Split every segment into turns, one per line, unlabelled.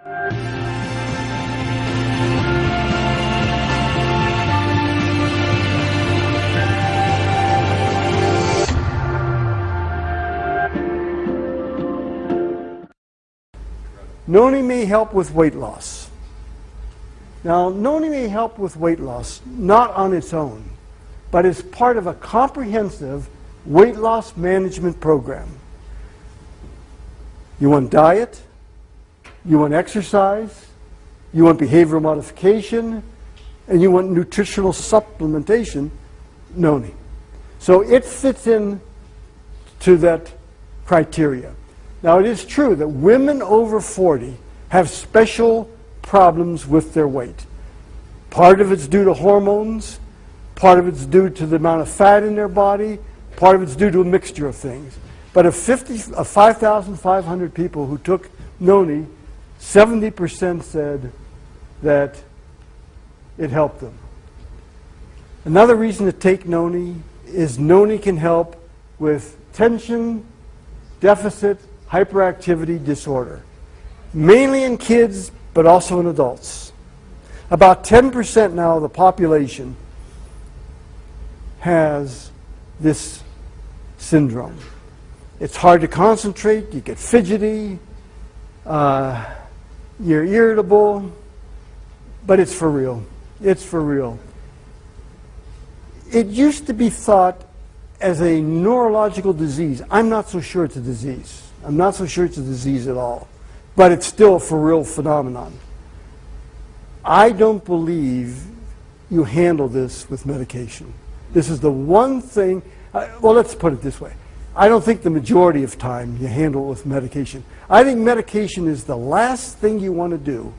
Noni may help with weight loss. Now, Noni may help with weight loss, not on its own, but as part of a comprehensive weight loss management program. You want diet, you want exercise, you want behavioral modification, and you want nutritional supplementation, Noni. So it fits in to that criteria. Now, it is true that women over 40 have special problems with their weight. Part of it's due to hormones, part of it's due to the amount of fat in their body, part of it's due to a mixture of things. But of 5,500 people who took Noni, 70% said that it helped them. Another reason to take Noni is Noni can help with tension, deficit, hyperactivity disorder, mainly in kids, but also in adults. About 10% now of the population has this syndrome. It's hard to concentrate, you get fidgety, you're irritable, but it's for real. It's for real. It used to be thought as a neurological disease. I'm not so sure it's a disease. I'm not so sure it's a disease at all, but it's still a for real phenomenon. I don't believe you handle this with medication. This is the one thing, well, let's put it this way. I don't think the majority of time you handle it with medication. I think medication is the last thing you want to do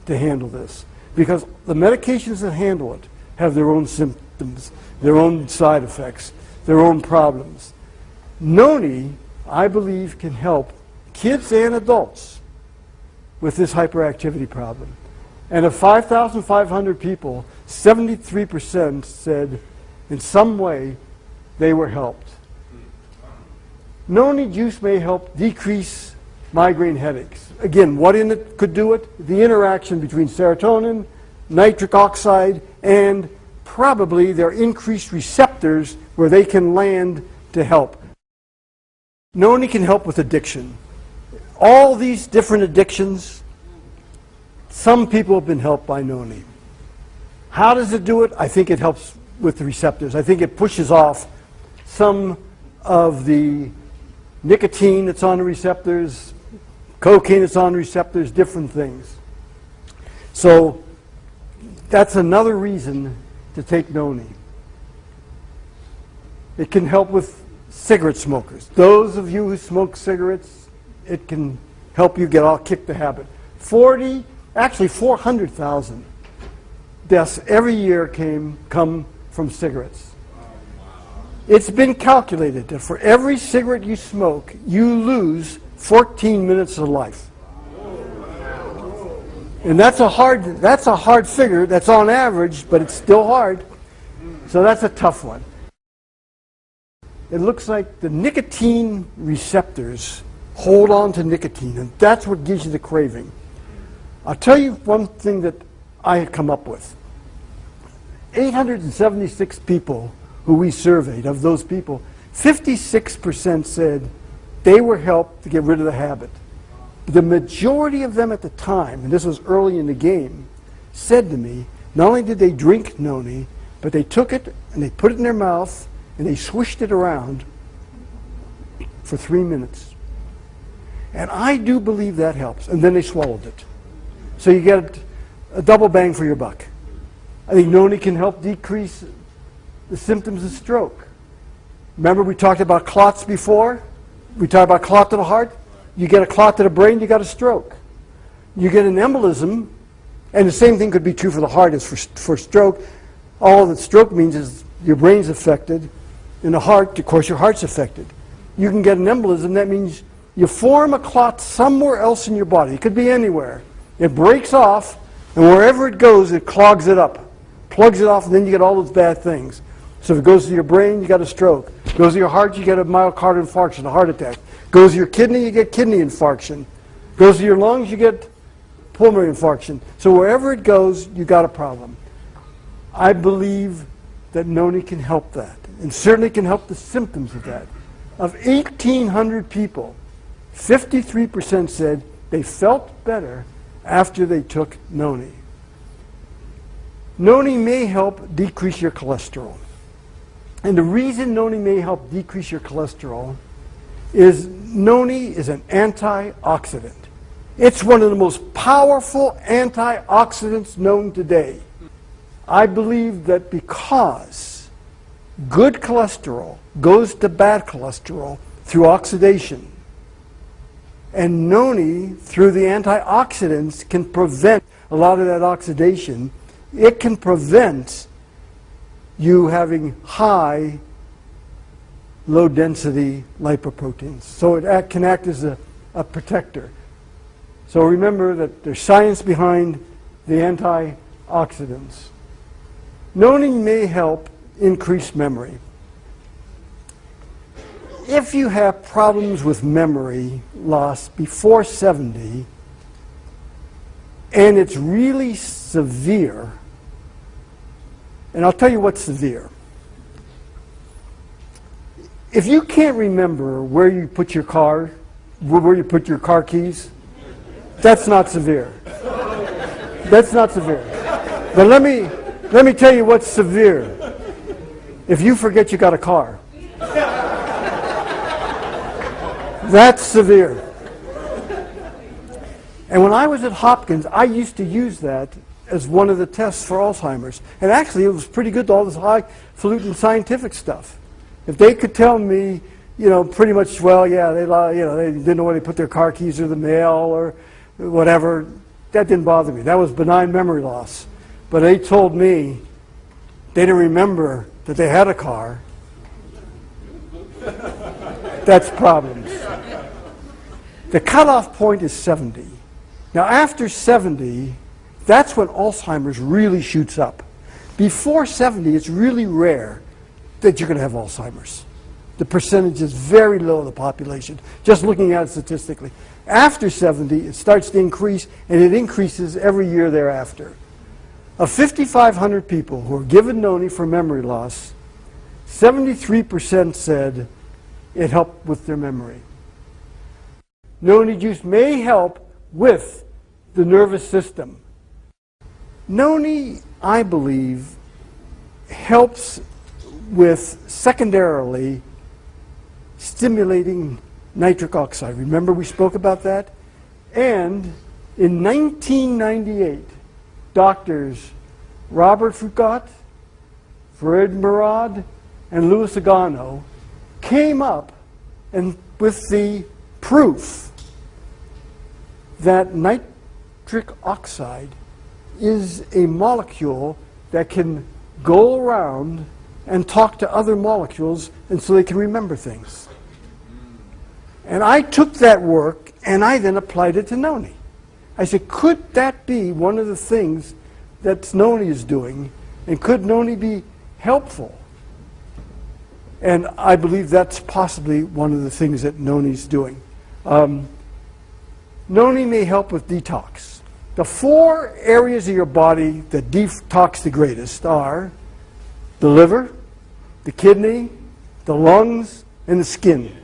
to handle this, because the medications that handle it have their own symptoms, their own side effects, their own problems. Noni, I believe, can help kids and adults with this hyperactivity problem. And of 5,500 people, 73% said in some way they were helped. Noni juice may help decrease migraine headaches. Again, what in it could do it? The interaction between serotonin, nitric oxide, and probably their increased receptors where they can land to help. Noni can help with addiction. All these different addictions, some people have been helped by Noni. How does it do it? I think it helps with the receptors. I think it pushes off some of the nicotine that's on the receptors, cocaine that's on the receptors, different things. So that's another reason to take Noni. It can help with cigarette smokers. Those of you who smoke cigarettes, it can help you kick the habit. 400,000 deaths every year come from cigarettes. It's been calculated that for every cigarette you smoke, you lose 14 minutes of life. And that's a hard figure. That's on average, but it's still hard. So that's a tough one. It looks like the nicotine receptors hold on to nicotine, and that's what gives you the craving. I'll tell you one thing that I had come up with. 876 people who we surveyed, of those people, 56% said they were helped to get rid of the habit. The majority of them at the time, and this was early in the game, said to me, not only did they drink Noni, but they took it and they put it in their mouth and they swished it around for 3 minutes. And I do believe that helps. And then they swallowed it. So you get a double bang for your buck. I think Noni can help decrease the symptoms of stroke. Remember we talked about clots before? We talked about clot to the heart. You get a clot to the brain, you got a stroke. You get an embolism, and the same thing could be true for the heart as for stroke. All that stroke means is your brain's affected. In the heart, of course, your heart's affected. You can get an embolism. That means you form a clot somewhere else in your body. It could be anywhere. It breaks off, and wherever it goes, it clogs it up. Plugs it off, and then you get all those bad things. So if it goes to your brain, you got a stroke. It goes to your heart, you get a myocardial infarction, a heart attack. Goes to your kidney, you get kidney infarction. Goes to your lungs, you get pulmonary infarction. So wherever it goes, you got a problem. I believe that Noni can help that, and certainly can help the symptoms of that. Of 1,800 people, 53% said they felt better after they took Noni. Noni may help decrease your cholesterol. And the reason Noni may help decrease your cholesterol is Noni is an antioxidant. It's one of the most powerful antioxidants known today. I believe that because good cholesterol goes to bad cholesterol through oxidation, and Noni, through the antioxidants, can prevent a lot of that oxidation. It can prevent you having high, low-density lipoproteins. So it can act as a protector. So remember that there's science behind the antioxidants. Noni may help increase memory. If you have problems with memory loss before 70, and it's really severe, and I'll tell you what's severe. If you can't remember where you put your car keys, that's not severe. That's not severe. But let me tell you what's severe. If you forget you got a car, that's severe. And when I was at Hopkins, I used to use that as one of the tests for Alzheimer's. And actually, it was pretty good, all this highfalutin scientific stuff. If they could tell me, pretty much, well, yeah, they didn't know where they put their car keys or the mail or whatever, that didn't bother me. That was benign memory loss. But they told me they didn't remember that they had a car. That's problems. The cutoff point is 70. Now, after 70, that's when Alzheimer's really shoots up. Before 70, it's really rare that you're going to have Alzheimer's. The percentage is very low in the population, just looking at it statistically. After 70, it starts to increase, and it increases every year thereafter. Of 5,500 people who were given Noni for memory loss, 73% said it helped with their memory. Noni juice may help with the nervous system. Noni, I believe, helps with secondarily stimulating nitric oxide. Remember we spoke about that? And in 1998, doctors Robert Foucault, Fred Murad, and Louis Agano came up with the proof that nitric oxide is a molecule that can go around and talk to other molecules, and so they can remember things. And I took that work and I then applied it to Noni. I said, could that be one of the things that Noni is doing, and could Noni be helpful? And I believe that's possibly one of the things that Noni's doing. Noni may help with detox. The 4 areas of your body that detox the greatest are the liver, the kidney, the lungs, and the skin.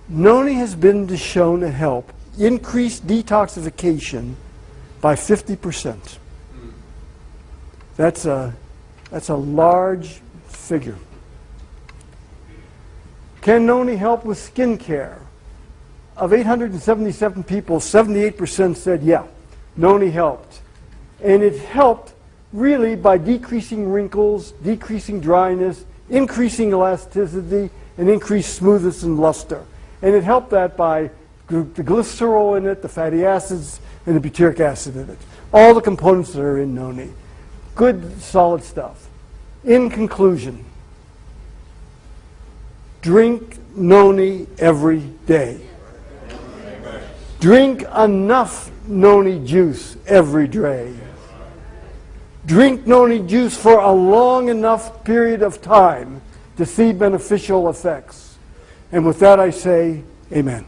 Noni has been shown to help increase detoxification by 50%. That's a large figure. Can Noni help with skin care? Of 877 people, 78% said, yeah, Noni helped. And it helped really by decreasing wrinkles, decreasing dryness, increasing elasticity, and increased smoothness and luster. And it helped that by the glycerol in it, the fatty acids, and the butyric acid in it. All the components that are in Noni. Good, solid stuff. In conclusion, drink Noni every day. Drink enough Noni juice every day. Drink Noni juice for a long enough period of time to see beneficial effects. And with that I say, amen.